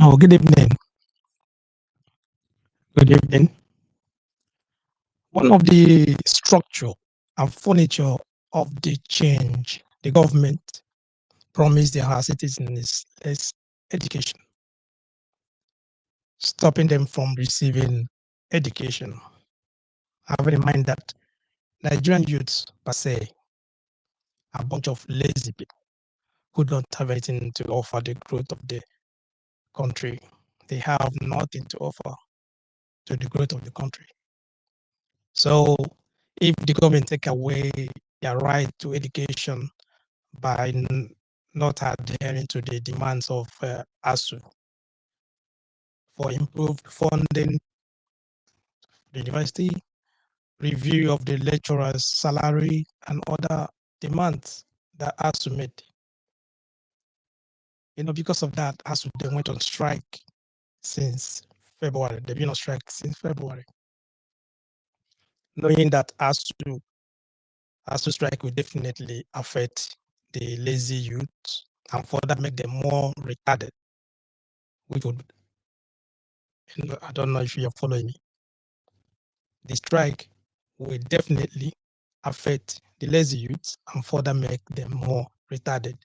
Oh, good evening. Good evening. One of the structure and furniture of the change the government promised their citizens is education, stopping them from receiving education. Having in mind that Nigerian youths per se are a bunch of lazy people who don't have anything to offer the growth of the country. They have nothing to offer to the growth of the country. So if the government take away their right to education by not adhering to the demands of ASU for improved funding, the university, review of the lecturers' salary, and other demands that ASU made. Because of that, ASU they went on strike since February. They've been on strike since February, knowing that ASU strike will definitely affect the lazy youth and further make them more retarded. We could, I don't know if you're following me. The strike will definitely affect the lazy youths and further make them more retarded,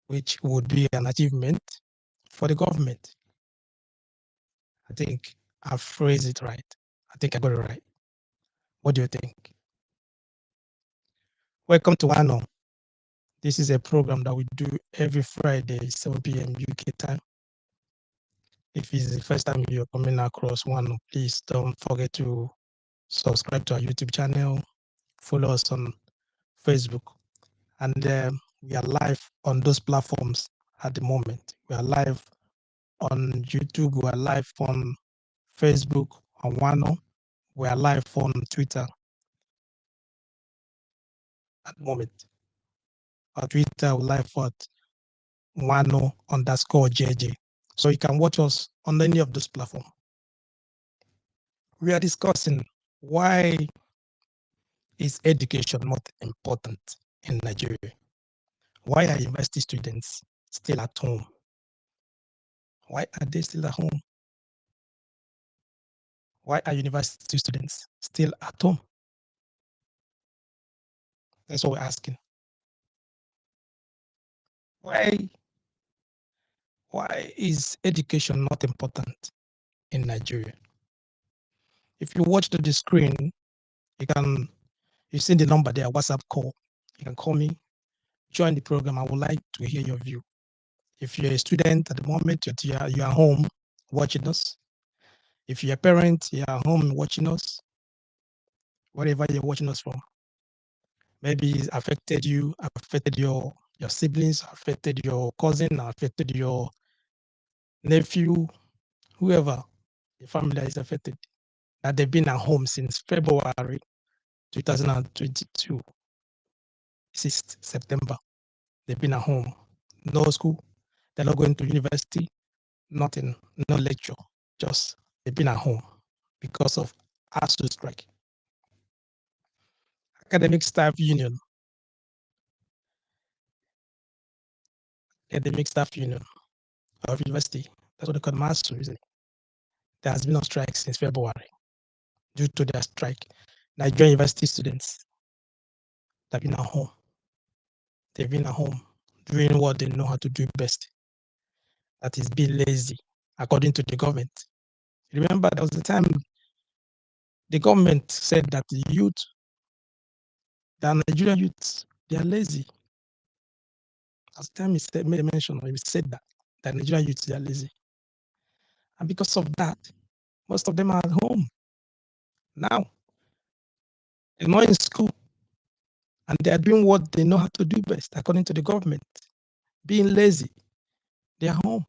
which would be an achievement for the government. I think I phrased it right. I think I got it right. What do you think? Welcome to Wano. This is a program that we do every Friday, 7 p.m. UK time. If it's the first time you're coming across Wano, please don't forget to subscribe to our YouTube channel, follow us on Facebook, and we are live on those platforms at the moment. We are live on YouTube, we are live on Facebook, on Wano, we are live on Twitter at the moment. Our Twitter, we're live at Wano_JJ. So you can watch us on any of those platforms. We are discussing why is education not important in Nigeria? Why are university students still at home? Why are they still at home? Why are university students still at home? That's what we're asking. Why is education not important in Nigeria? If you watch the screen, you see the number there, WhatsApp call. You can call me, join the program. I would like to hear your view. If you're a student at the moment, you're home watching us. If you're a parent, you're at home watching us, wherever you're watching us from. Maybe it's affected you, affected your siblings, affected your cousin, affected your nephew, whoever the family that is affected, that they've been at home since February 2022, 6th September. They've been at home, no school, they're not going to university, nothing, no lecture, just they've been at home because of ASU strike. Academic Staff Union of university, that's what they call ASU, isn't it? That has been on strike since February. Due to their strike, Nigerian university students have been at home. They've been at home doing what they know how to do best. That is being lazy, according to the government. Remember, there was a time the government said that the Nigerian youths, they are lazy. As the time he made a mention, he said that Nigerian youths, they are lazy. And because of that, most of them are at home now. They're not in school. And they are doing what they know how to do best, according to the government. Being lazy. They are home.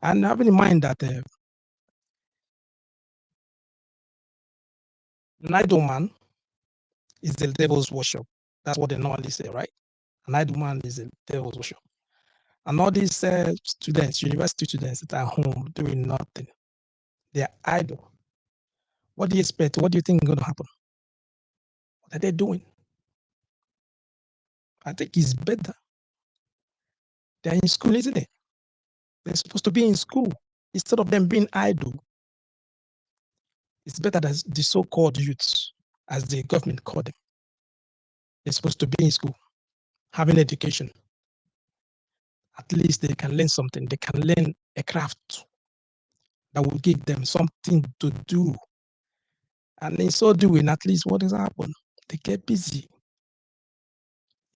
And having in mind that an idle man is the devil's worship. That's what they normally say, right? An idle man is the devil's worship. And all these students, university students that are home doing nothing, they are idle. What do you expect? What do you think is going to happen? What are they doing? I think it's better. They're in school, isn't it? They're supposed to be in school. Instead of them being idle, it's better that the so-called youths, as the government call them, they're supposed to be in school, having education. At least they can learn something. They can learn a craft that will give them something to do. And in so doing, at least what has happened? They get busy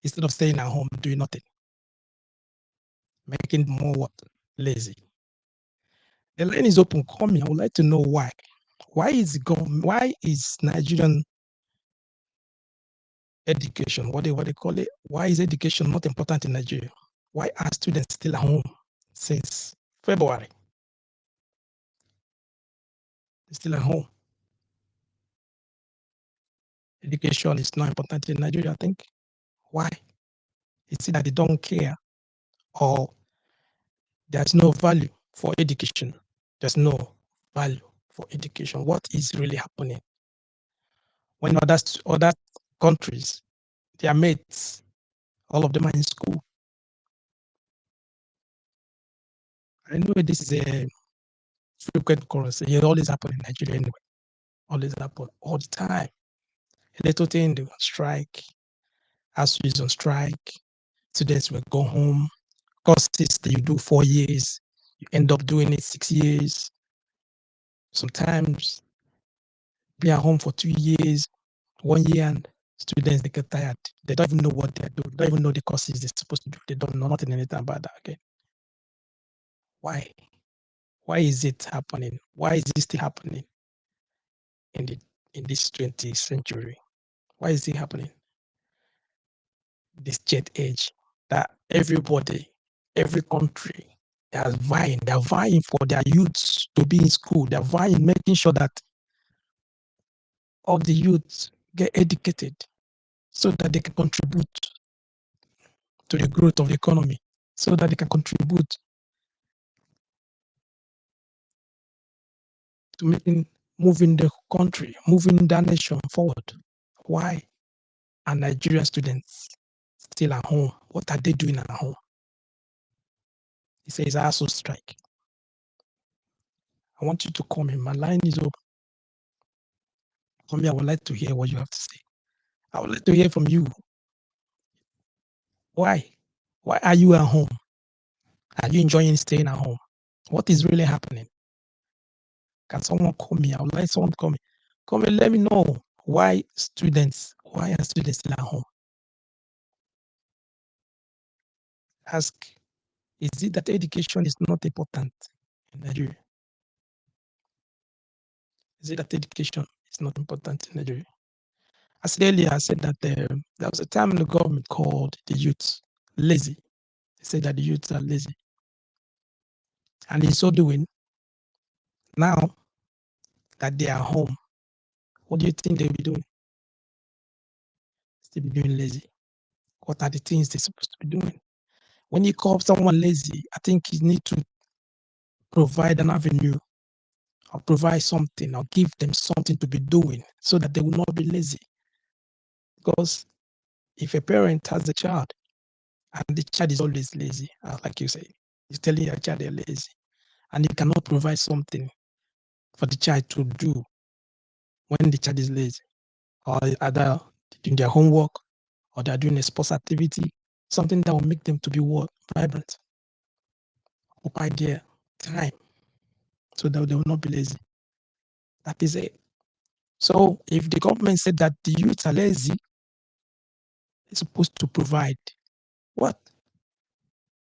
instead of staying at home doing nothing, making more what? Lazy. The line is open. Call me. I would like to know why. Why is the government? Why is Nigerian education, what they call it? Why is education not important in Nigeria? Why are students still at home since February? They're still at home. Education is not important in Nigeria, I think. Why? Is it that they don't care, or there's no value for education? There's no value for education. What is really happening? When other countries, their mates, all of them are in school. I know this is a frequent occurrence. It always happens in Nigeria anyway. Always happen all the time. A little thing, they will strike. As is on strike, students will go home. Courses that you do 4 years, you end up doing it 6 years. Sometimes be at home for 2 years, 1 year, and students, they get tired. They don't even know what they're doing. They don't even know the courses they're supposed to do. They don't know nothing anything about that again. Why? Why is it happening? Why is this still happening in the in this 20th century? Why is it happening? This jet age that everybody, every country, they're vying for their youths to be in school. They're vying, making sure that all the youths get educated so that they can contribute to the growth of the economy, so that they can contribute to moving the country, moving the nation forward. Why are Nigerian students still at home? What are they doing at home? He says, I also strike. I want you to come in. My line is open. For me, I would like to hear what you have to say. I would like to hear from you. Why? Why are you at home? Are you enjoying staying at home? What is really happening? Can someone call me? I would like someone to call me. Come and let me know why are students still at home? Ask, is it that education is not important in Nigeria? Is it that education is not important in Nigeria? I said earlier, I said that there was a time the government called the youth lazy. They said that the youths are lazy. And in so doing, now that they are home, what do you think they'll be doing? Still be doing lazy. What are the things they're supposed to be doing? When you call someone lazy, I think you need to provide an avenue or provide something or give them something to be doing so that they will not be lazy. Because if a parent has a child and the child is always lazy, like you say, you're telling your child they're lazy, and you cannot provide something for the child to do when the child is lazy, or either doing their homework or they're doing a sports activity, something that will make them to be what? Vibrant, occupy their time so that they will not be lazy. That is it. So if the government said that the youth are lazy, they're supposed to provide what?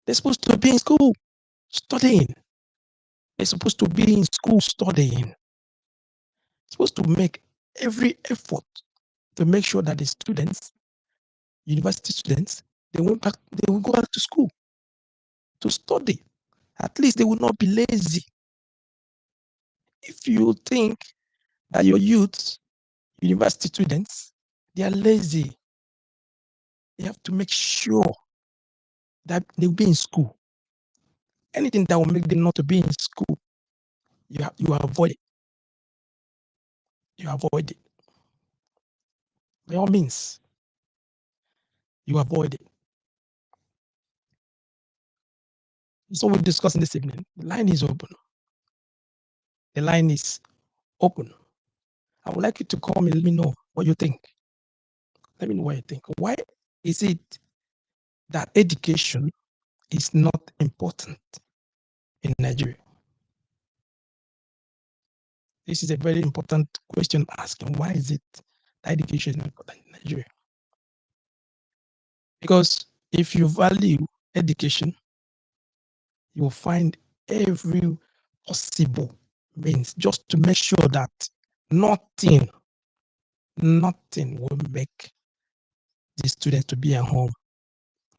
They're supposed to be in school studying. They're supposed to be in school studying. They're supposed to make every effort to make sure that the students, university students, they will go back to school to study. At least they will not be lazy. If you think that your youth, university students, they are lazy, you have to make sure that they'll be in school. Anything that will make them not to be in school, you avoid it. You avoid it. By all means, you avoid it. So we're discussing this evening. The line is open. The line is open. I would like you to call me. Let me know what you think. Let me know what you think. Why is it that education is not important in Nigeria? This is a very important question asking. Why is it that education is not important in Nigeria? Because if you value education, you will find every possible means just to make sure that nothing will make the students to be at home.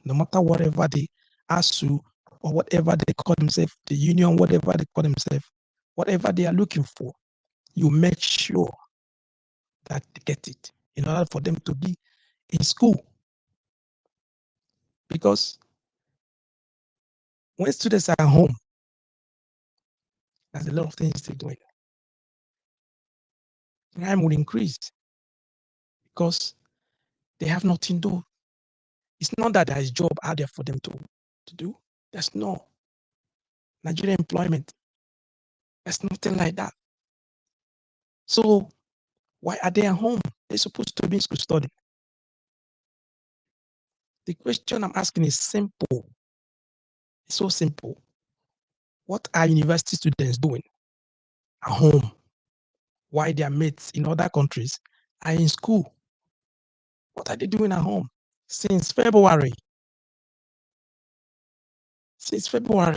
No matter whatever they ASU or whatever they call themselves, the union, whatever they call themselves, whatever they are looking for, you make sure that they get it in order for them to be in school. Because when students are at home, there's a lot of things they're doing. Crime will increase because they have nothing to do. It's not that there is job out there for them to do. There's no Nigerian employment. There's nothing like that. So why are they at home? They're supposed to be in school studying. The question I'm asking is simple. It's so simple. What are university students doing at home while their mates in other countries are in school? What are they doing at home? Since February,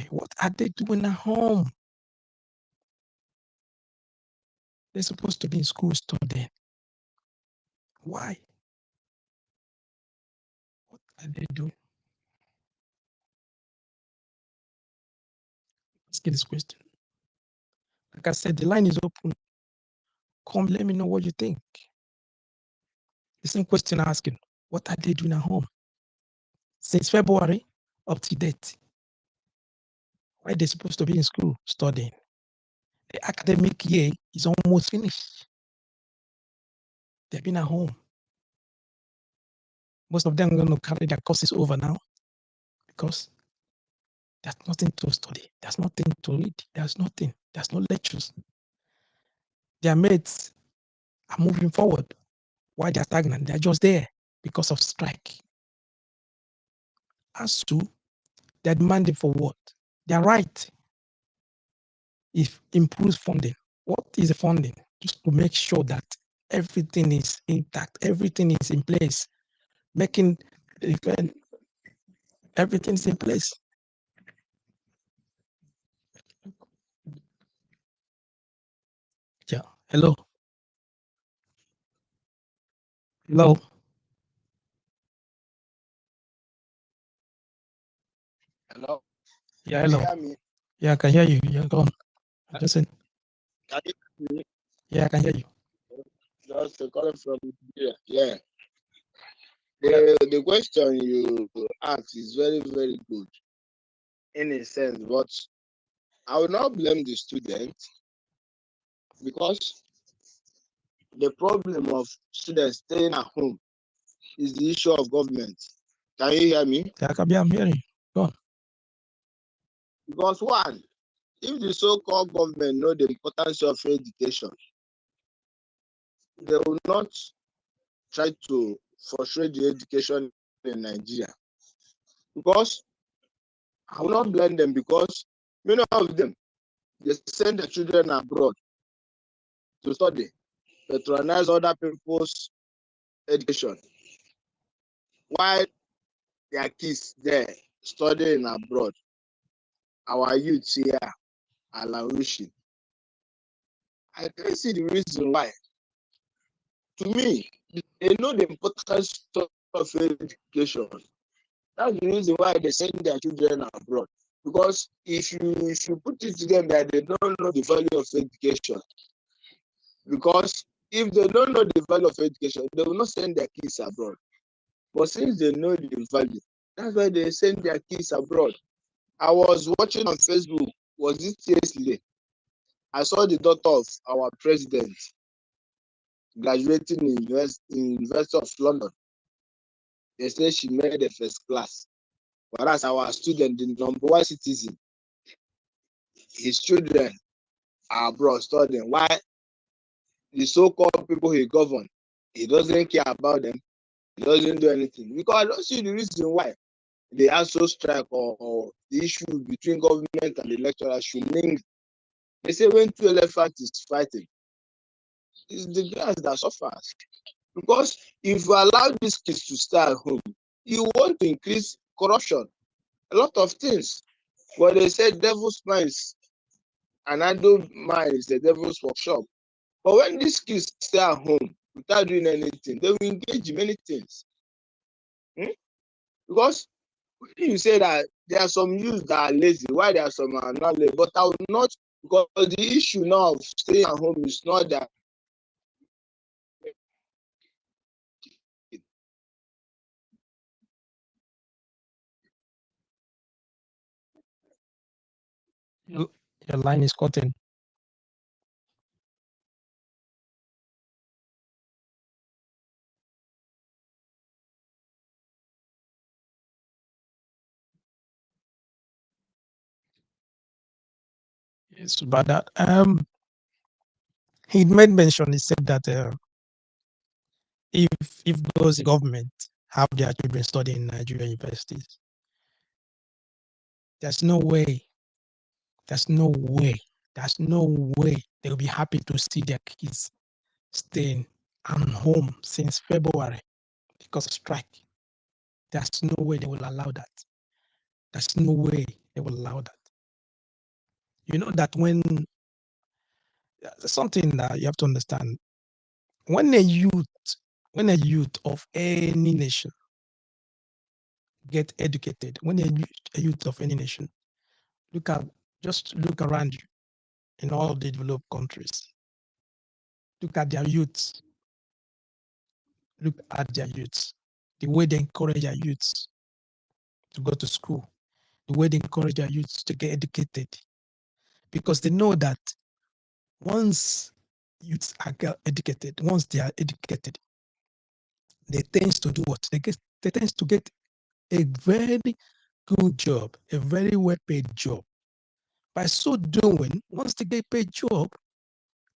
what are they doing at home? They're supposed to be in school studying. Why? What are they doing? Ask this question. Like I said, the line is open. Come, let me know what you think. The same question I'm asking. What are they doing at home? Since February up to date. Why are they supposed to be in school studying? The academic year is almost finished. They've been at home. Most of them are going to carry their courses over now because there's nothing to study. There's nothing to read. There's nothing. There's no lectures. Their mates are moving forward. Why they're stagnant? They're just there because of strike. As to they're demanding for what? They're right. If improves funding. What is the funding? Just to make sure that everything is intact, everything is in place, making everything's in place. Yeah. Hello. Hello. Hello. Yeah. Can you Hello. hear me? Yeah, I can hear you. Yeah, go on. Listen. Can you hear me? Yeah, I can hear you. Just calling from here. Yeah. Yeah. The question you asked is very, very good in a sense, but I will not blame the student because the problem of students staying at home is the issue of government. Can you hear me? Yeah, I'm hearing you. Go on. Because one, if the so-called government know the importance of education, they will not try to frustrate the education in Nigeria. Because I will not blame them because many of them they send their children abroad to study, patronize other people's education, while their kids there studying abroad. Our youth here are languishing. I can see the reason why. To me, they know the importance of education. That's the reason why they send their children abroad. Because if you put it to them that they don't know the value of education, because if they don't know the value of education, they will not send their kids abroad. But since they know the value, that's why they send their kids abroad. I was watching on Facebook, was it yesterday? I saw the daughter of our president graduating in University of London. They say she made the first class. Whereas our student, the number one citizen, his children abroad studying. Why the so-called people he govern, he doesn't care about them. He doesn't do anything. Because I don't see the reason why they also strike or the issue between government and the lecturers should linger. They say when two elephants is fighting, it's the grass that suffers. Because if you allow these kids to stay at home, you want to increase corruption, a lot of things. But they say devil's minds, an adult mind is the devil's workshop. But when these kids stay at home without doing anything, they will engage in many things. Because you say that there are some youths that are lazy, while there are some are not lazy. But I will not, because the issue now of staying at home is not that Your line is cutting. Yes, but that he made mention. He said that if those government have their children studying in Nigerian universities, there's no way, there's no way, there's no way they'll be happy to see their kids staying at home since February because of strike. There's no way they will allow that. There's no way they will allow that. You know that when something that you have to understand, when a youth of any nation get educated, when a youth of any nation just look around you in all the developed countries, look at their youths, look at their youths, the way they encourage their youths to go to school, the way they encourage their youths to get educated, because they know that once youths are educated, once they are educated, they tend to do what? They tend to get a very good job, a very well-paid job. By so doing, once they get paid job,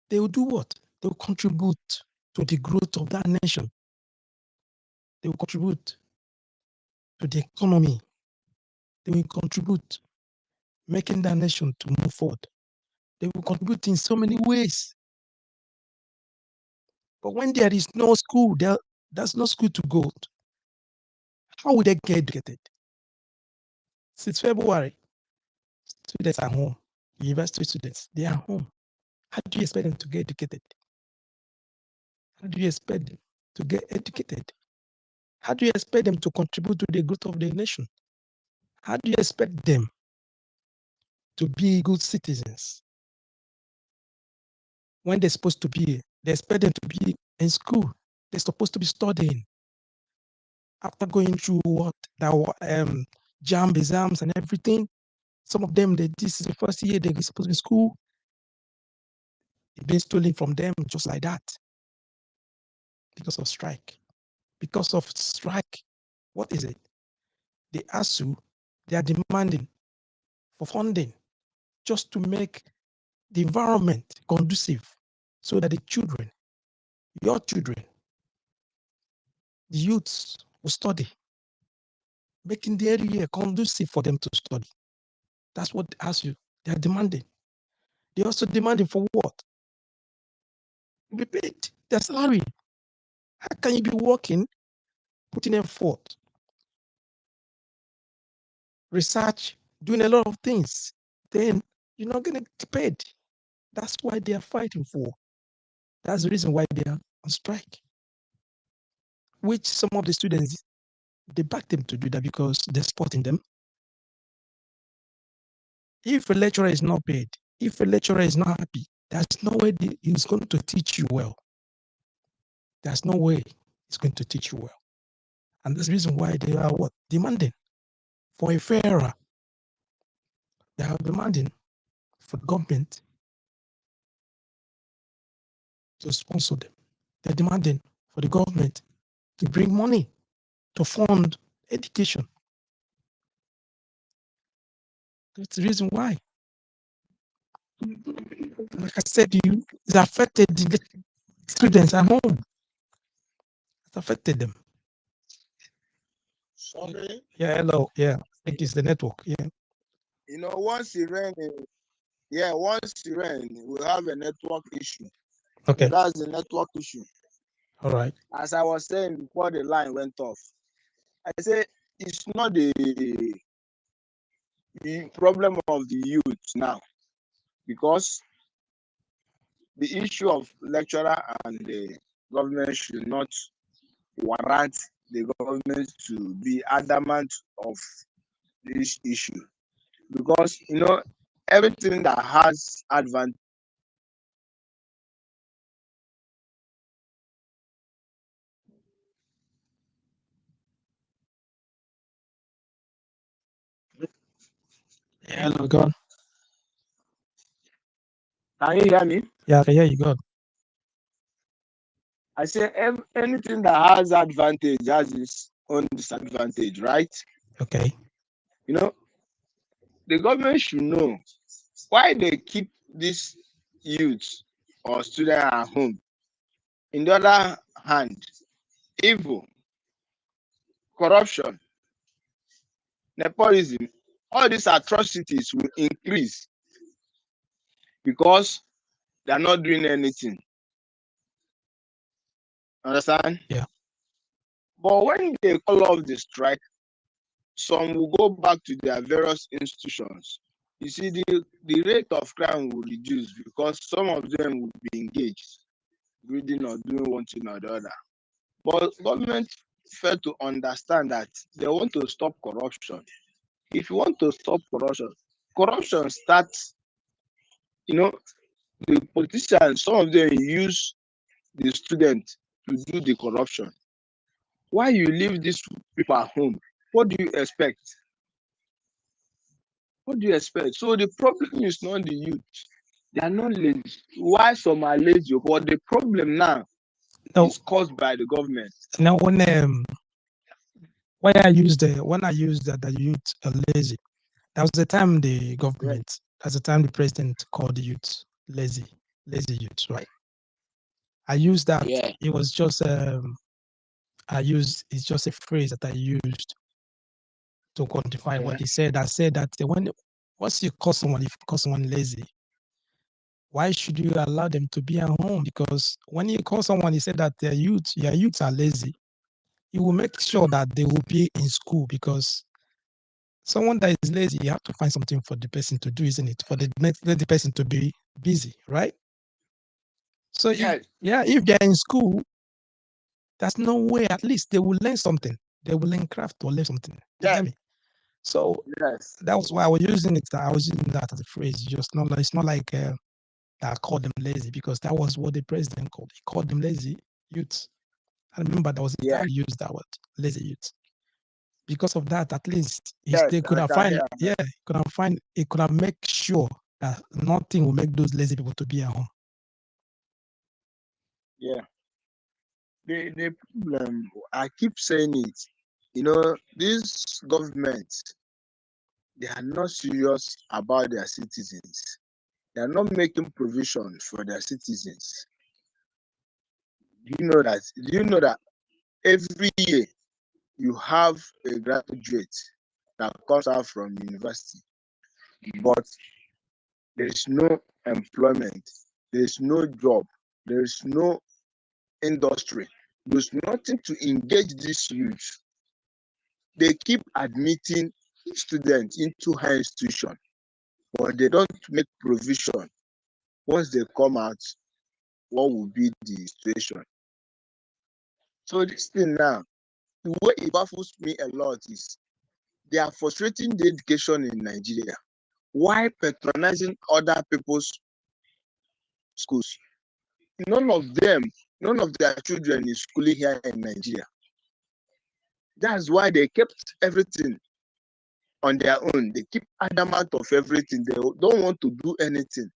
they will do what? They will contribute to the growth of that nation. They will contribute to the economy. They will contribute making that nation to move forward. They will contribute in so many ways. But when there is no school, there's no school to go to. How will they get educated? Since February, students are home. University students, they are home. How do you expect them to get educated? How do you expect them to get educated? How do you expect them to contribute to the growth of the nation? How do you expect them to be good citizens when they're supposed to be? They expect them to be in school. They're supposed to be studying. After going through what the JAMB exams and everything, some of them, this is the first year they're supposed to be in school. It's been stolen from them just like that because of strike. Because of strike, what is it? The ASU, they are demanding for funding just to make the environment conducive so that the children, your children, the youths will study, making the area conducive for them to study. That's what the ASU, they are demanding. They're also demanding for what? Be paid their salary. How can you be working, putting effort, research, doing a lot of things, then you're not going to get paid? That's why they are fighting for. That's the reason why they are on strike. Which some of the students, they back them to do that because they're supporting them. If a lecturer is not paid, if a lecturer is not happy, there's no way he's going to teach you well. There's no way he's going to teach you well. And that's the reason why they are what? Demanding for a fairer. They are demanding for the government to sponsor them. They're demanding for the government to bring money to fund education. That's the reason why. Like I said to you, it's affected the students at home. It's affected them. Sorry. Yeah, hello. Yeah, I think it's the network. Yeah. You know, once it rain, we have a network issue. Okay. That's the network issue. All right. As I was saying before the line went off, I say it's not the problem of the youth now, because the issue of lecturer and the government should not warrant the government to be adamant of this issue, because you know everything that has advantage. Yeah, hello, go on. Can you hear me? Yeah, I can hear you. Go on. I say anything that has advantage has its own disadvantage, right? Okay. You know, the government should know why they keep these youths or students at home. In the other hand, evil, corruption, nepotism, all these atrocities will increase because they are not doing anything. Understand? Yeah. But when they call off the strike, some will go back to their various institutions. You see, the rate of crime will reduce because some of them will be engaged, reading or doing one thing or the other. But government fail to understand that they want to stop corruption. If you want to stop corruption, corruption starts, you know, the politicians, some of them use the students to do the corruption. Why you leave these people at home? What do you expect? What do you expect? So the problem is not the youth. They are not lazy. Why some are lazy? But the problem now No, is caused by the government. now when I used that the youth are lazy, that was the time the government, that's the time the president called the youth lazy youth, right? I used that. Yeah. It was just it's just a phrase that I used to quantify what he said. I said that once you call someone, if you call someone lazy, why should you allow them to be at home? Because when you call someone, he said that your youths are lazy, you will make sure that they will be in school, because someone that is lazy, you have to find something for the person to do, isn't it? For let the person to be busy, right? So Yes. if they're in school, there's no way, at least they will learn something. They will learn craft or learn something. You get me? So Yes. that was why I was using it. I was using that as a phrase. It's not like that I called them lazy, because that was what the president called. He called them lazy youths. I remember there was a time he used that word, lazy youth. Because of that, at least they could have find, he could have make sure that nothing will make those lazy people to be at home. Yeah. The problem, I keep saying it, you know, this government, they are not serious about their citizens. They are not making provision for their citizens. Do you know that every year you have a graduate that comes out from university, but there is no employment, there is no job, there is no industry, there's nothing to engage these youth. They keep admitting students into higher institution, but they don't make provision. Once they come out, what will be the situation? So this thing now, the way it baffles me a lot is they are frustrating the education in Nigeria. Why patronizing other people's schools? None of their children is schooling here in Nigeria. That's why they kept everything on their own. They keep adamant of everything. They don't want to do anything.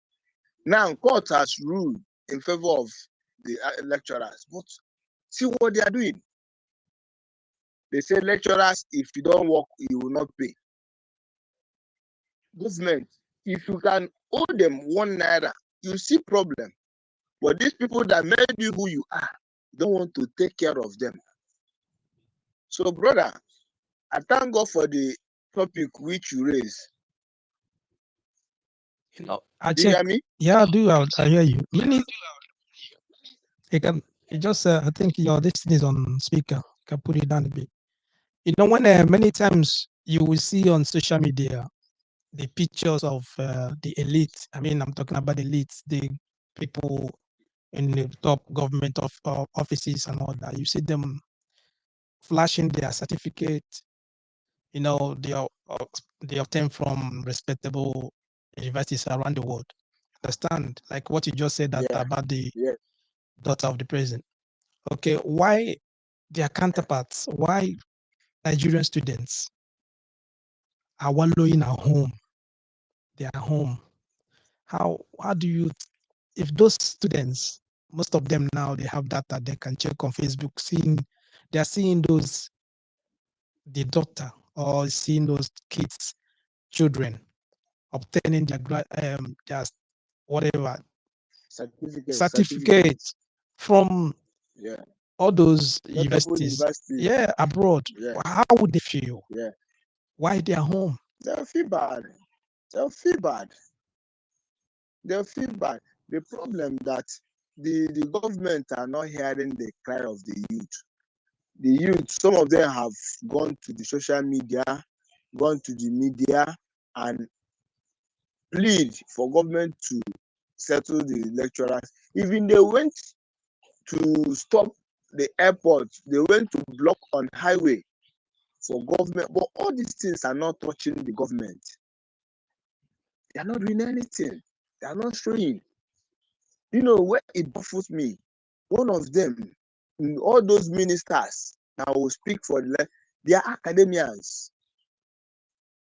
Now, court has ruled in favor of the lecturers, but see what they are doing. They say lecturers, if you don't work, you will not pay. Government, if you can owe them 1 naira, you see problem. But these people that made you who you are don't want to take care of them. So, brother, I thank God for the topic which you raised. You know, I Do you check. hear me? Yeah, I do. I hear you. Many. You just. I think your this thing is on speaker. You can put it down a bit. You know, when many times you will see on social media the pictures of the elite. I mean, I'm talking about the elites, the people in the top government of offices and all that. You see them flashing their certificate. You know, they obtain from respectable universities around the world. Understand? Like what you just said that Yeah. about the Yeah. daughter of the president. Okay, why their counterparts? Why Nigerian students are wallowing at home? They are home. How do you, if those students, most of them now they have data, they can check on Facebook, they are seeing the daughter or seeing those kids, children obtaining their whatever certificates from Yeah. all those Notable universities, universities. yeah, abroad. Yeah. How would they feel? Yeah. Why they are home? They'll feel bad. They'll feel bad. They'll feel bad. The problem that the government are not hearing the cry of the youth. The youth, some of them have gone to the social media, gone to the media, and plead for government to settle the lecturers. Even they went to stop the airport, they went to block on highway for government, but all these things are not touching the government. They are not doing anything. They are not showing. You know, where it baffles me, one of them, all those ministers that will speak for they are academians.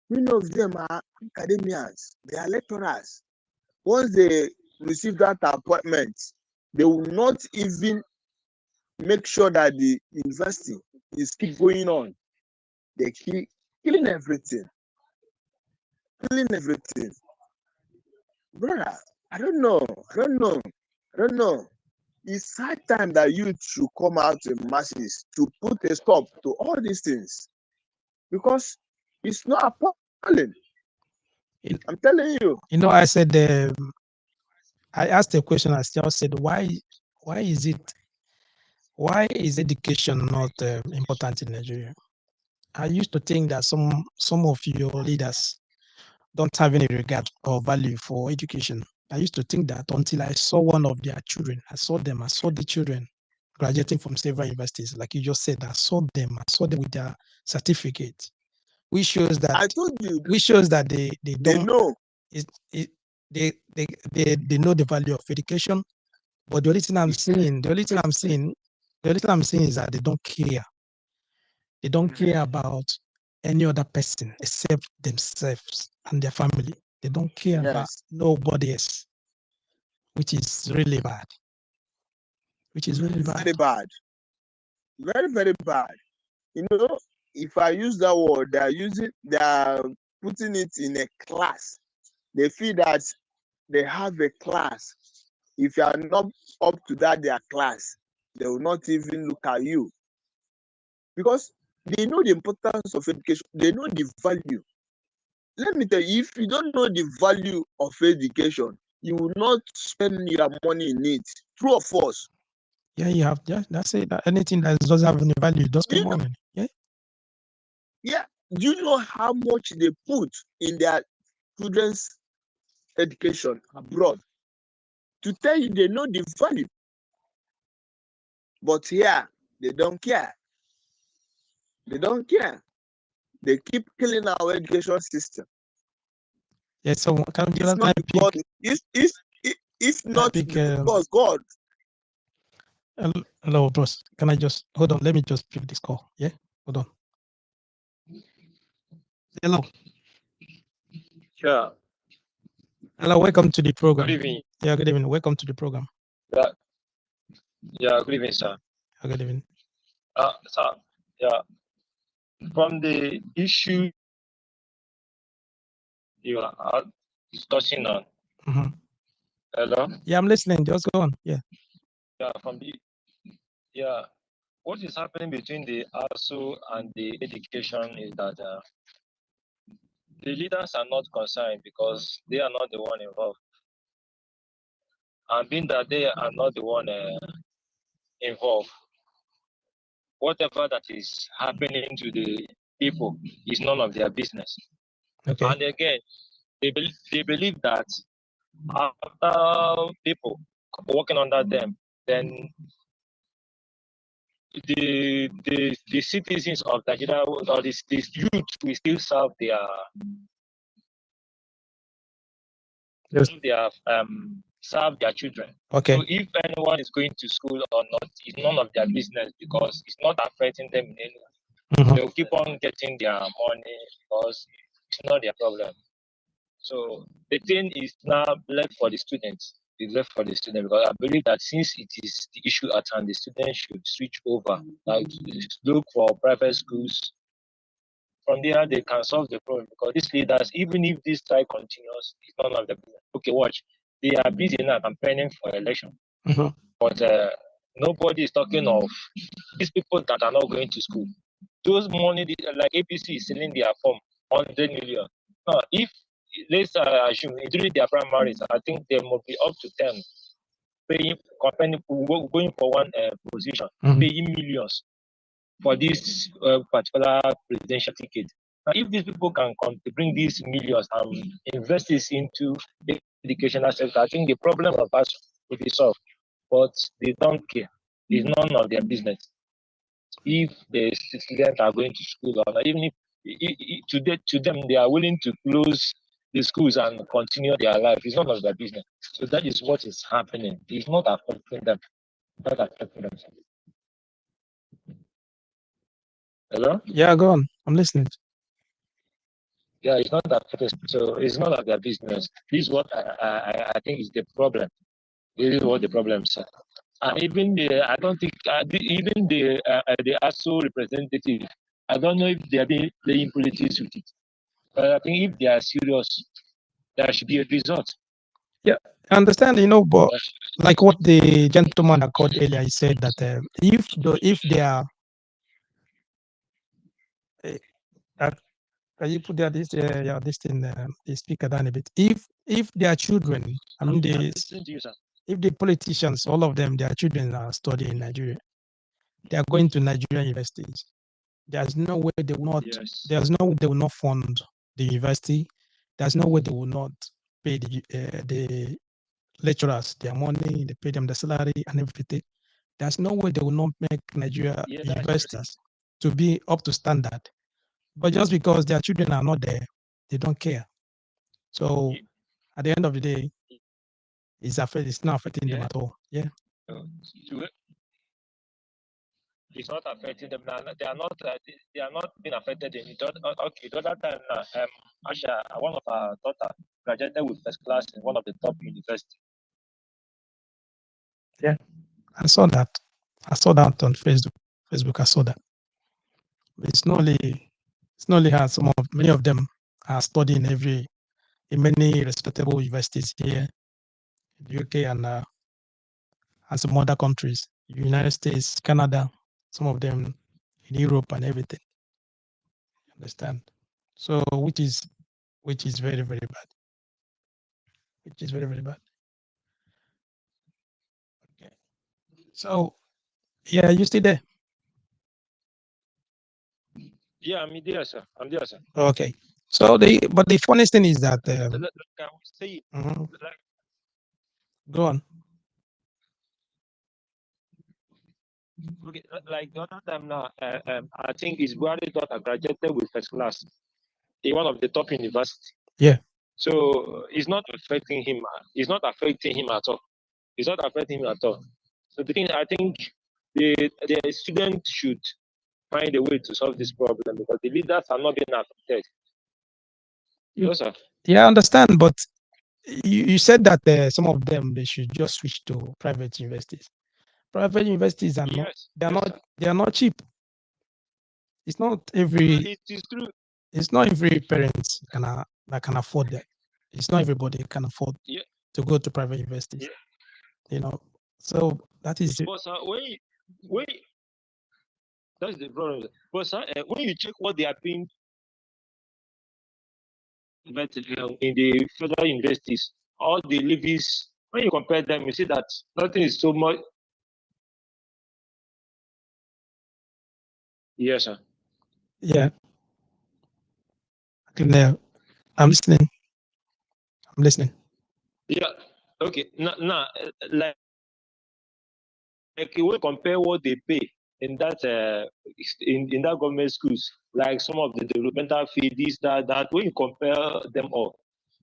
Many of them are academians. They are lecturers. Once they receive that appointment, they will not even make sure that the university is keep going on. They keep killing everything. Killing everything. Brother, I don't know. It's high time that youth should come out in masses to put a stop to all these things. Because it's not appalling. I'm telling you. You know, I said, I asked a question. I still said, why is education not important in Nigeria? I used to think that some of your leaders don't have any regard or value for education. I used to think that until I saw one of their children. I saw the children graduating from several universities. Like you just said, I saw them with their certificate, which shows that I told you. they They don't know. They know the value of education. But the only thing I'm seeing is that they don't care. They don't care about any other person except themselves and their family. They don't care about nobody else, which is really bad. Very bad. Very, very bad. You know, if I use that word, they are putting it in a class. They feel that they have a class. If you are not up to their class, they will not even look at you. Because they know the importance of education. They know the value. Let me tell you, if you don't know the value of education, you will not spend your money in it. True or false? Yeah, you have. Yeah, that's it. Anything that doesn't have any value, does spend money. Yeah. Yeah. Do you know how much they put in their children's education abroad? To tell you they know the value. But here, they don't care. They don't care. They keep killing our education system. Yeah, so can it's not because if not because God. Hello, bros. Can I just hold on? Let me just pick this call. Yeah, hold on. Hello. Sure. Hello, welcome to the program. Good evening. Yeah, good evening. Welcome to the program. Yeah, good evening, sir. Good evening. Sir, yeah. From the issue you are discussing on. Mhm. Hello? Yeah, I'm listening. Just go on. Yeah. Yeah, yeah. What is happening between the ASU and the education is that the leaders are not concerned because they are not the one involved. And being that they are not the one involved, whatever that is happening to the people is none of their business. Okay. And again, they believe that after people working under them, then the citizens of Nigeria or this youth will still serve Yes. serve their children. Okay. So if anyone is going to school or not, it's none of their business because it's not affecting them in any way. Mhm. They'll keep on getting their money because it's not their problem. So the thing is now left for the students. It's left for the student because I believe that since it is the issue at hand, the students should switch over, like look for private schools. From there, they can solve the problem because these leaders, even if this strike continues, it's none of the business. Okay, watch. They are busy now campaigning for election, Mhm. but nobody is talking of these people that are not going to school. Those money, like APC is selling their form, 100 million. Now, if let's assume during their primaries, I think there must be up to 10 paying, going for one position, Mhm. paying millions for this particular presidential ticket. Now, if these people can come to bring these millions and invest this into the educational sector, I think the problem of us will be solved. But they don't care. It's none of their business. If the students are going to school or not, even if to them they are willing to close the schools and continue their life, it's none of their business. So that is what is happening. It's not affecting them. Not affecting them. Hello? Yeah, go on. I'm listening. Yeah, it's not affecting. So it's not of their business. This is what I think is the problem. This is what the problem is. And even I don't think even the ASO representative, I don't know if they are being playing politics with it. But I think if they are serious, there should be a result. I understand, but like what the gentleman that called earlier, he said that if they are, can you put there this this thing, the speaker down a bit? If their children, I mean, Listen to you, sir. if the politicians, all of them, their children are studying in Nigeria, they are going to Nigerian universities. There's no way they will not. Yes. There's no way they will not fund the university. There's no way they will not pay the lecturers their money. They pay them the salary and everything. There's no way they will not make Nigeria Yeah, that's true, universities to be up to standard. But just because their children are not there, they don't care. So Ye- at the end of the day, it's not affecting them Yeah. at all. Yeah. It's not affecting them now. They are not being affected in it. Okay, the other time, Asha, one of our daughter graduated with first class in one of the top universities. I saw that. I saw that on Facebook. I saw that. It's not only her. Many of them are studying in many respectable universities here in the UK and some other countries, United States, Canada, some of them in Europe and everything. Understand? So which is very, very bad. Which is very, very bad. Okay. So yeah, you still there? Yeah, I'm there, sir. I'm there, sir. Okay. So but the funniest thing is that Like I was saying, like, go on. okay, like the other time now, I think his brother daughter graduated with first class in one of the top universities. Yeah. So it's not affecting him. It's not affecting him at all. It's not affecting him at all. So the thing, I think the students should find a way to solve this problem because the leaders are not being affected. Yes, sir. Yeah, I understand, but you said that some of them they should just switch to private universities. Private universities are not Yes, yes, sir. they are not cheap. It's not every It is true. it's not every parent that can afford that. It's not everybody can afford Yeah. to go to private universities. Yeah. You know, so that is it. But sir, when that's the problem. But sir, when you check what they are paying in the federal universities, all the levies, when you compare them, you see that nothing is so much. Yes, sir. Yeah. I'm listening. I'm listening. Yeah. Okay. Now, like you will compare what they pay in that in that government schools, like some of the developmental fee, this, that. When you compare them all,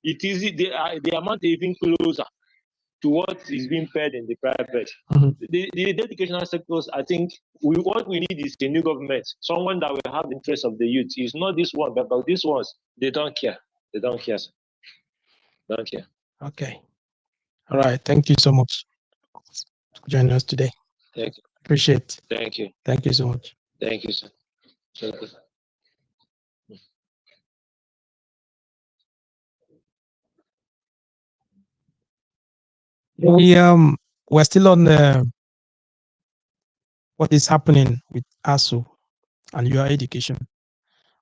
it is the amount is even closer to what is being paid in the private. Mhm. The educational sectors, I think what we need is a new government, someone that will have the interest of the youth. It's not this one, but these ones, they don't care. They don't care. Sir. Don't care. Okay. All right. Thank you so much for joining us today. Thank you. Appreciate. Thank you. Thank you so much. Thank you, sir. Thank you. We're still on what is happening with ASU and your education.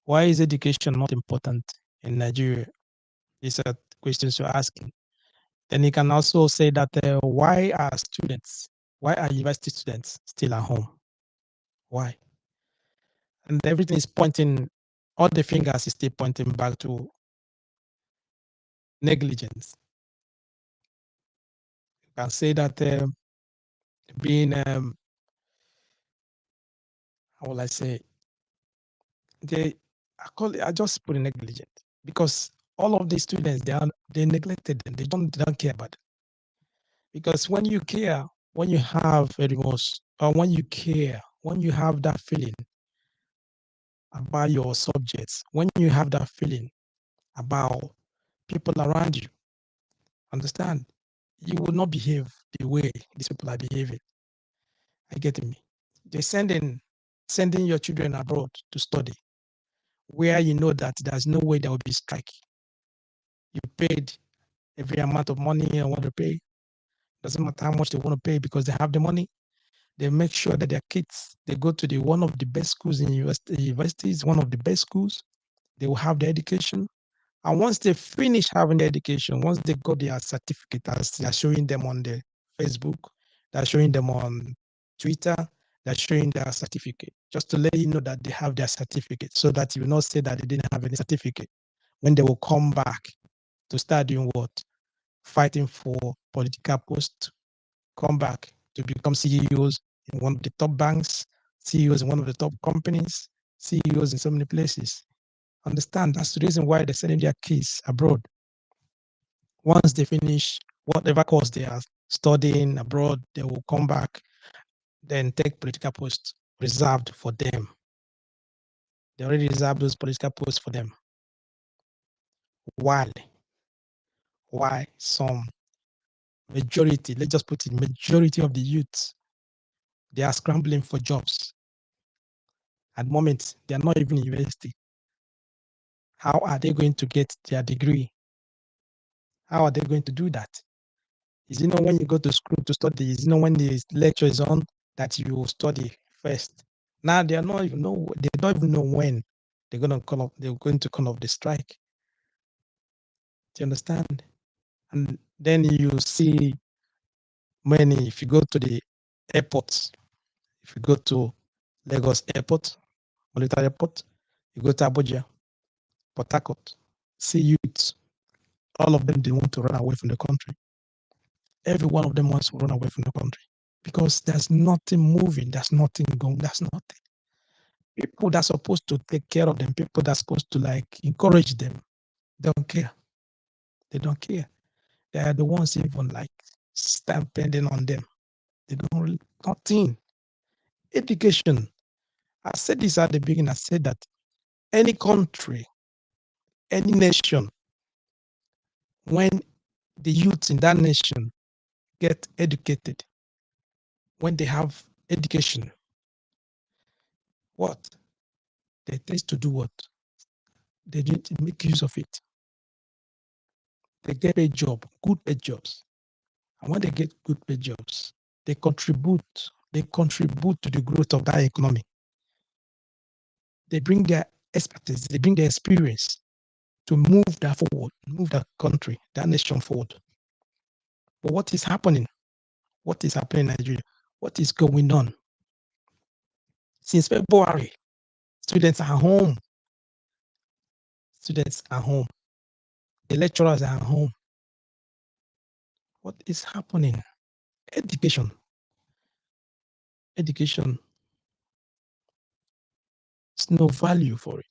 Why is education not important in Nigeria? These are questions you're asking. Then you can also say that why are university students still at home? Why? And everything is pointing, all the fingers is still pointing back to negligence. You can say that being, how will I say, I just put it negligent because all of these students, they neglected them. They don't care about it. Because when you care, when you have a remorse, or when you care, when you have that feeling about your subjects, when you have that feeling about people around you, understand, you will not behave the way these people are behaving. I get me. They're sending your children abroad to study, where you know that there's no way there will be strike. You paid every amount of money you want to pay. Doesn't matter how much they want to pay because they have the money. They make sure that their kids, they go to one of the best schools in universities, one of the best schools. They will have the education. And once they finish having the education, once they got their certificate, as they are showing them on the Facebook, they're showing them on Twitter, they're showing their certificate, just to let you know that they have their certificate, so that you will not say that they didn't have any certificate. When they will come back to start doing what? Fighting for political posts, come back to become CEOs in one of the top banks, CEOs in one of the top companies, CEOs in so many places. Understand, that's the reason why they're sending their kids abroad. Once they finish whatever course they are studying abroad, they will come back, then take political posts reserved for them. They already reserved those political posts for them. Why? Why some majority, let's just put it, majority of the youth, they are scrambling for jobs. At the moment, they are not even in university. How are they going to get their degree? How are they going to do that? Is it not when you go to school to study? Is it not when the lecture is on that you study first? Now they are not even know. They don't even know when they're going to call off. They're going to call off the strike. Do you understand? And then you see many. If you go to the airports, if you go to Lagos Airport, Military Airport, you go to Abuja, Port Harcourt, see youths. All of them, they want to run away from the country. Every one of them wants to run away from the country because there's nothing moving, there's nothing going, there's nothing. People that's supposed to take care of them, people that's supposed to like encourage them, don't care. They don't care. They are the ones even like stamping on them. They don't really, nothing. Education. I said this at the beginning. I said that any country, any nation, when the youth in that nation get educated, when they have education, what? They tend to do what? They need to make use of it. they get a job, good paid jobs. And when they get good paid jobs, they contribute to the growth of that economy. They bring their expertise, they bring their experience to move that forward, move that country, that nation forward. But what is happening? What is happening in Nigeria? What is going on? Since February, students are home. Students are home. The lecturers are home. What is happening? Education. Education. There's no value for it.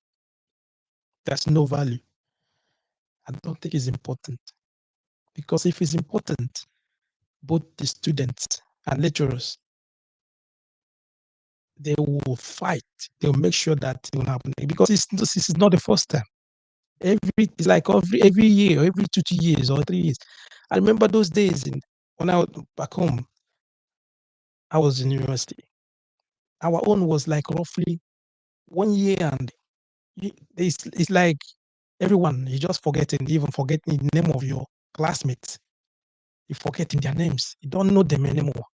There's no value. I don't think it's important. Because if it's important, both the students and lecturers, they will fight. They'll make sure that it will happen. Because this is not the first time. It's like every year, every 2 years or 3 years. I remember those days when I was back home. I was in university. Our own was like roughly 1 year, and it's like everyone, you just even forgetting the name of your classmates. You're forgetting their names. You don't know them anymore.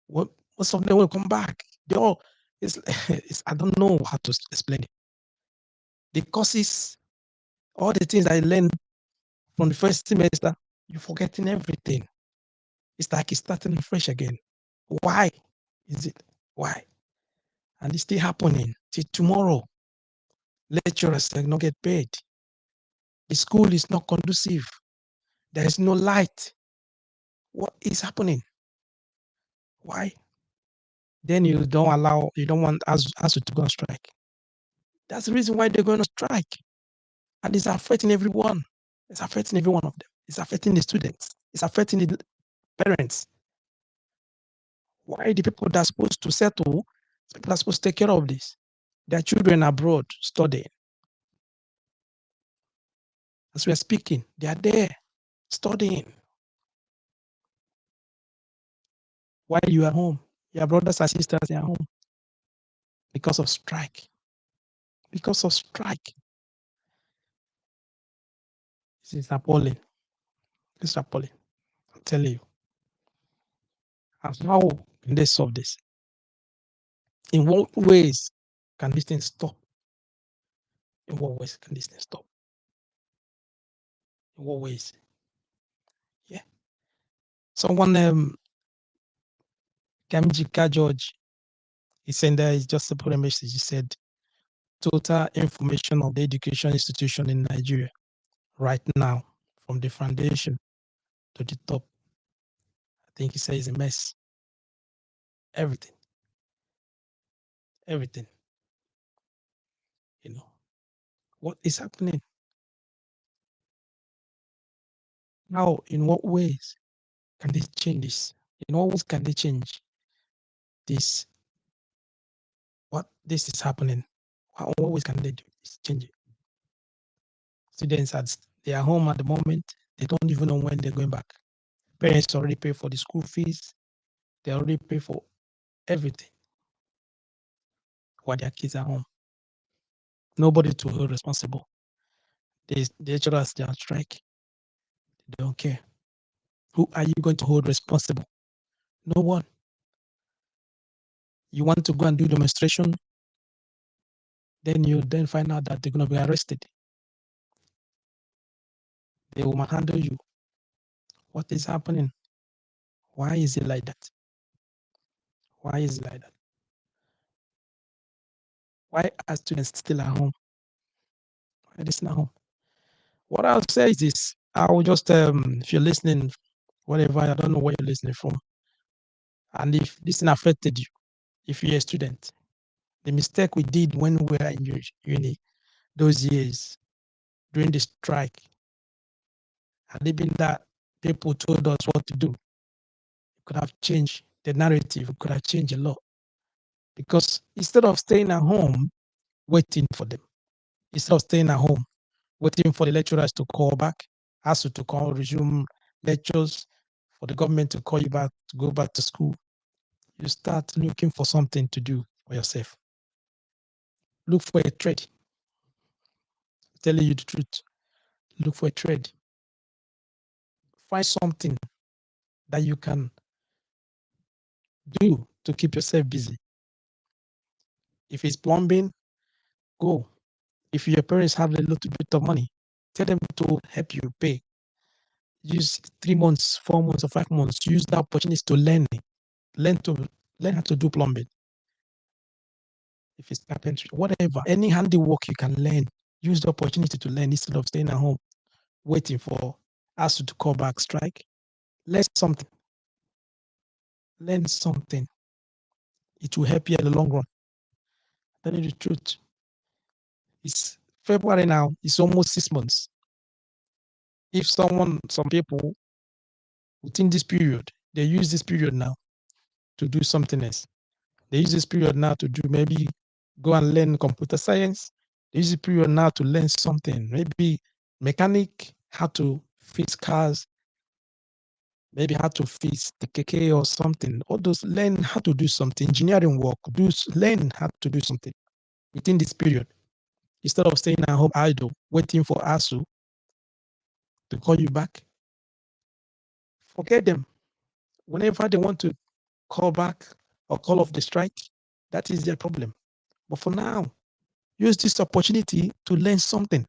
Most of them will come back. They all, I don't know how to explain it. The courses, all the things I learned from the first semester, you're forgetting everything. It's like it's starting fresh again. Why is it? Why? And it's still happening till tomorrow. Lecturers will not get paid. The school is not conducive. There is no light. What is happening? Why? Then you don't want us to go on strike. That's the reason why they're going to strike. And it's affecting everyone. It's affecting every one of them. It's affecting the students. It's affecting the parents. Why the people that are supposed to settle, people that are supposed to take care of this? Their children abroad studying. As we are speaking, they are there studying. While you are home, your brothers and sisters are home because of strike. Because of strike. This is appalling. It's appalling. I'm telling you. And how can they solve this? In what ways can this thing stop? In what ways can this thing stop? In what ways? Yeah. Someone, Kamjika George, he sent there, he just put a message. He said, total information of the education institution in Nigeria right now, from the foundation to the top. I think he says it's a mess. Everything. Everything. You know, what is happening? How, in what ways can they change this? In what ways can they change this? What this is happening? How, in what ways can they do this? Change it? Students they are home at the moment. They don't even know when they're going back. Parents already pay for the school fees. They already pay for everything while their kids are home. Nobody to hold responsible. The lecturers, they are on strike. They don't care. Who are you going to hold responsible? No one. You want to go and do demonstration, then you then find out that they're going to be arrested. They will handle you. What is happening? Why is it like that? Why is it like that? Why are students still at home? Why are they still at home? What I'll say is this. I will just, if you're listening, whatever, I don't know where you're listening from. And if this thing affected you, if you're a student, the mistake we did when we were in uni, those years, during the strike, had it been that people told us what to do, it could have changed the narrative, it could have changed a lot. Because instead of staying at home, waiting for them, instead of staying at home, waiting for the lecturers to call back, ask you to call, resume lectures, for the government to call you back, to go back to school, you start looking for something to do for yourself. Look for a trade. I'm telling you the truth. Look for a trade. Find something that you can do to keep yourself busy. If it's plumbing, go. If your parents have a little bit of money, tell them to help you pay. Use 3 months, 4 months, or 5 months. Use the opportunity to learn it. Learn how to do plumbing. If it's carpentry, whatever, any handiwork you can learn, use the opportunity to learn instead of staying at home waiting for us to call back strike. Learn something. Learn something. It will help you in the long run. Tell you the truth. It's February now. It's almost 6 months. If some people within this period, they use this period now to do something else. They use this period now to do maybe go and learn computer science. They use this period now to learn something, maybe mechanic, how to fix cars, maybe how to fix the keke or something. All those, learn how to do something, engineering work, learn how to do something within this period. Instead of staying at home idle, waiting for ASU to call you back. Forget them. Whenever they want to call back or call off the strike, that is their problem. But for now, use this opportunity to learn something.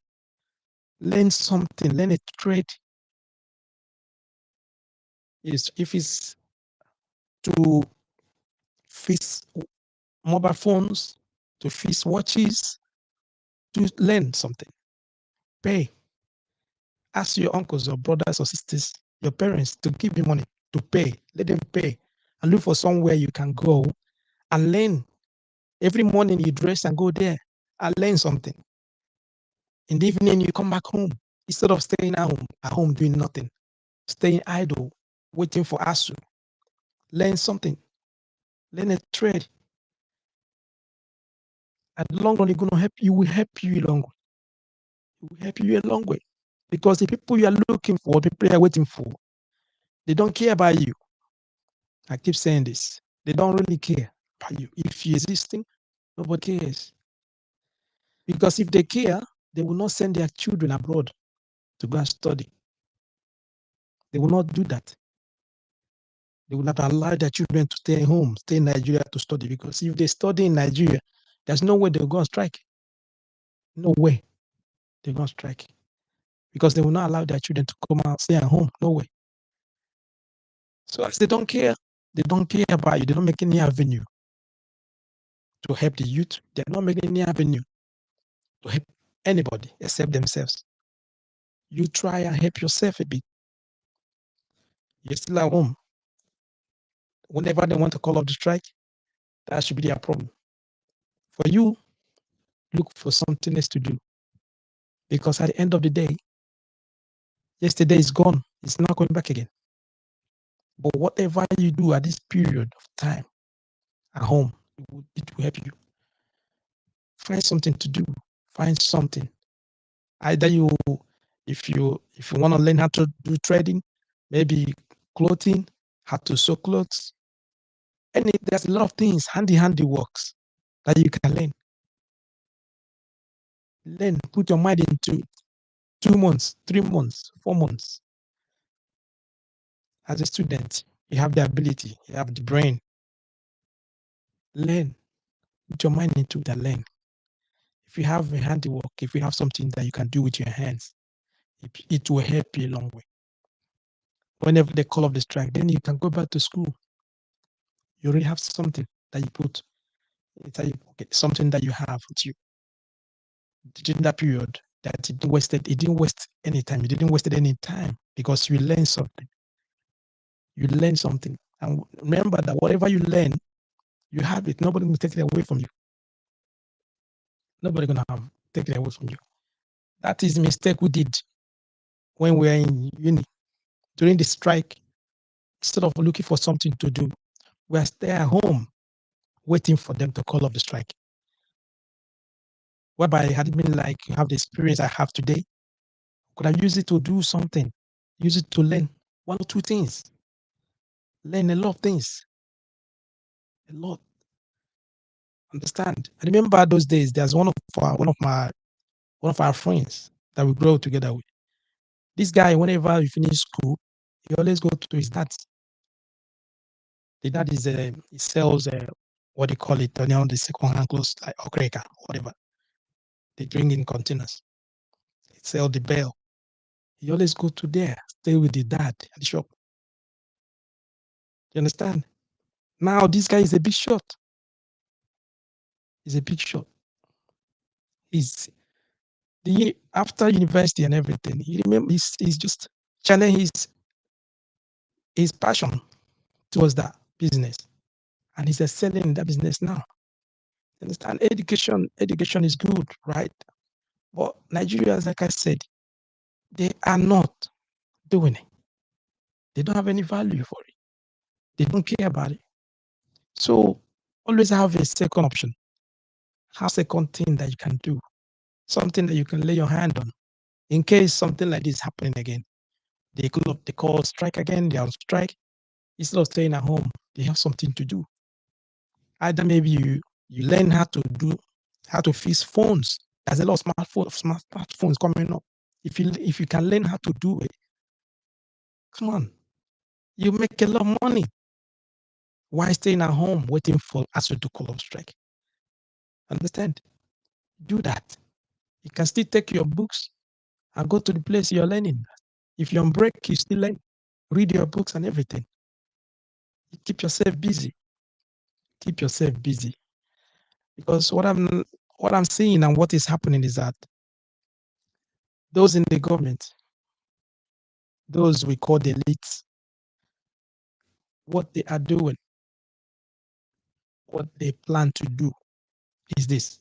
Learn something, learn a trade. If it's to fix mobile phones, to fix watches, to learn something. Pay. Ask your uncles or brothers or sisters, your parents, to give you money to pay. Let them pay and look for somewhere you can go and learn. Every morning you dress and go there and learn something. In the evening you come back home instead of staying at home doing nothing, staying idle, waiting for ASU. Learn something. Learn a trade. At the long run, it's gonna help you. Will help you a long way. It will help you a long way because the people you are looking for, the people you are waiting for, they don't care about you. I keep saying this. They don't really care about you. If you're existing, nobody cares. Because if they care, they will not send their children abroad to go and study. They will not do that. They will not allow their children to stay home, stay in Nigeria to study. Because if they study in Nigeria, there's no way they'll go on strike. No way they'll go on strike. Because they will not allow their children to come out, stay at home. No way. So as they don't care about you. They don't make any avenue to help the youth. They're not making any avenue to help anybody except themselves. You try and help yourself a bit. You're still at home. Whenever they want to call off the strike, that should be their problem. For you, look for something else to do. Because at the end of the day, yesterday is gone. It's not coming back again. But whatever you do at this period of time at home, it will help you. Find something to do. Find something. Either if you want to learn how to do trading, maybe clothing, how to sew clothes. There's a lot of things, handy works that you can learn. Learn, put your mind into it. 2 months, 3 months, 4 months. As a student, you have the ability, you have the brain. Learn, put your mind into it and learn. If you have a handiwork, if you have something that you can do with your hands, it will help you a long way. Whenever they call off the strike, then you can go back to school. You already have something that you put inside your pocket, something that you have with you. During that period, that it didn't waste any time. You didn't waste any time because you learned something. You learn something. And remember that whatever you learn, you have it. Nobody will take it away from you. Nobody gonna take it away from you. That is the mistake we did when we were in uni. During the strike, instead of looking for something to do, we are staying at home waiting for them to call off the strike. Whereby had it been like you have the experience I have today, could I use it to do something? Use it to learn 1 or 2 things. Learn a lot of things. A lot. Understand? I remember those days. There's one of our friends that we grew up together with. This guy, whenever we finish school, he always go to his dad. The dad is he sells what do you call it, the second-hand clothes like Okreka, whatever. They drink in containers. They sell the bell. He always go to there, stay with the dad at the shop. You understand? Now this guy is a big shot. He's a big shot. He's after university and everything. He remember he's just channeling his passion towards that business, and he's excelling in that business now. You understand? Education is good, right? But Nigerians, like I said, they are not doing it. They don't have any value for it. They don't care about it. So always have a second option. Have second thing that you can do. Something that you can lay your hand on. In case something like this happening again. They call strike again, they are on strike. Instead of staying at home, they have something to do. Either maybe you learn how to fix phones. There's a lot of smartphones coming up. If you can learn how to do it, come on, you make a lot of money. Why staying at home waiting for ASU to call off strike? Understand? Do that. You can still take your books and go to the place you're learning. If you're on break, you still learn. Read your books and everything. You keep yourself busy. Keep yourself busy. Because what I'm seeing and what is happening is that those in the government, those we call the elites, what they are doing, what they plan to do is this.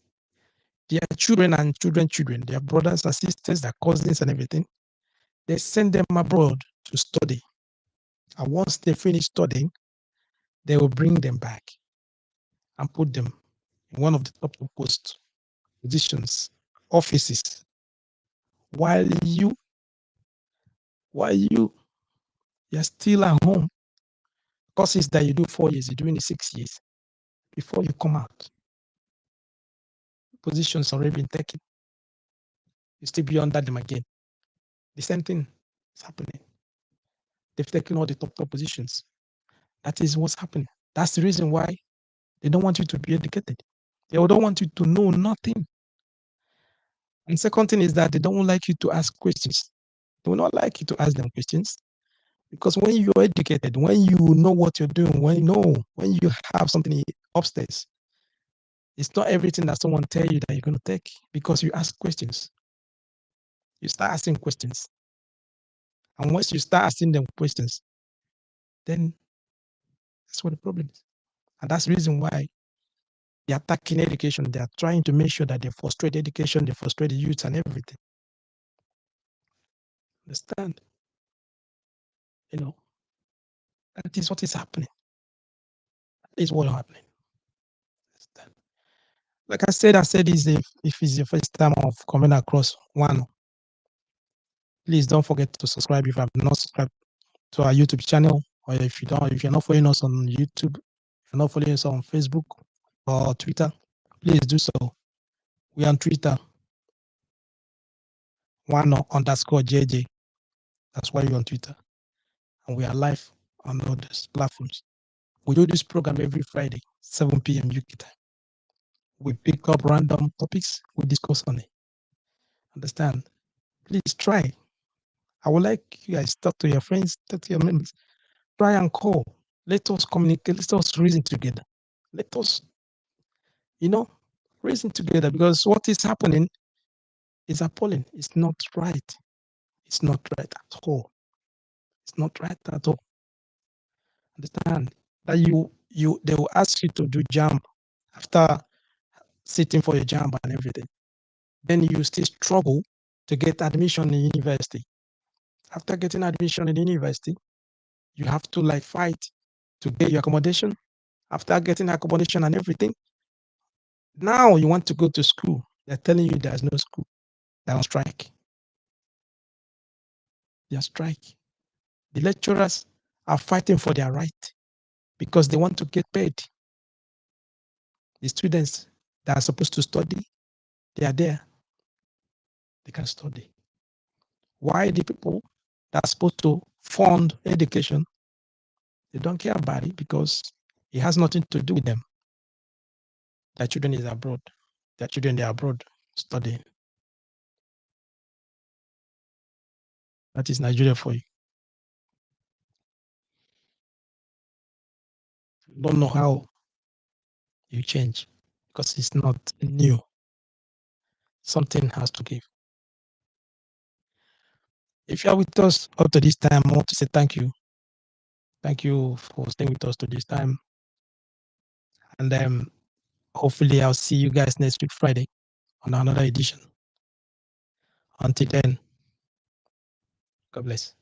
Their children and children, their brothers and sisters, their cousins and everything, they send them abroad to study. And once they finish studying, they will bring them back and put them in one of the top post positions, offices, while you're still at home. Courses that you do 4 years, you're doing it 6 years before you come out. Positions already been taken. You still be under them again. The same thing is happening. They've taken all the top positions. That is what's happening. That's the reason why they don't want you to be educated. They don't want you to know nothing. And second thing is that they don't like you to ask questions. They will not like you to ask them questions. Because when you're educated, when you know what you're doing, when you have something upstairs, it's not everything that someone tell you that you're going to take, because you ask questions. You start asking questions. And once you start asking them questions, then that's what the problem is. And that's the reason why they're attacking education. They are trying to make sure that they frustrate education, they frustrate the youth and everything. Understand? That is what is happening. That is what is happening. Understand? Like I said, if it's your first time of coming across one, please don't forget to subscribe if you have not subscribed to our YouTube channel, or if you're not following us on YouTube, if you're not following us on Facebook or Twitter, please do so. We're on Twitter, _JJ. That's why you're on Twitter. And we are live on all these platforms. We do this program every Friday, 7 p.m. UK time. We pick up random topics, we discuss on it. Understand? Please try. I would like you guys talk to your friends, talk to your members. Try and call. Let us communicate. Let us reason together. Let us, reason together, because what is happening is appalling. It's not right. It's not right at all. It's not right at all. Understand that they will ask you to do JAMB after sitting for your JAMB and everything. Then you still struggle to get admission in university. After getting admission in university, you have to fight to get your accommodation. After getting accommodation and everything, now you want to go to school. They're telling you there's no school. They're on strike. They're on strike. The lecturers are fighting for their right because they want to get paid. The students that are supposed to study, they are there. They can study. Why the people that are supposed to fund education, they don't care about it because it has nothing to do with them. Their children is abroad. Their children, they are abroad studying. That is Nigeria for you. Don't know how you change because it's not new. Something has to give. If you are with us up to this time, I want to say thank you. Thank you for staying with us to this time. And hopefully I'll see you guys next week, Friday, on another edition. Until then, God bless.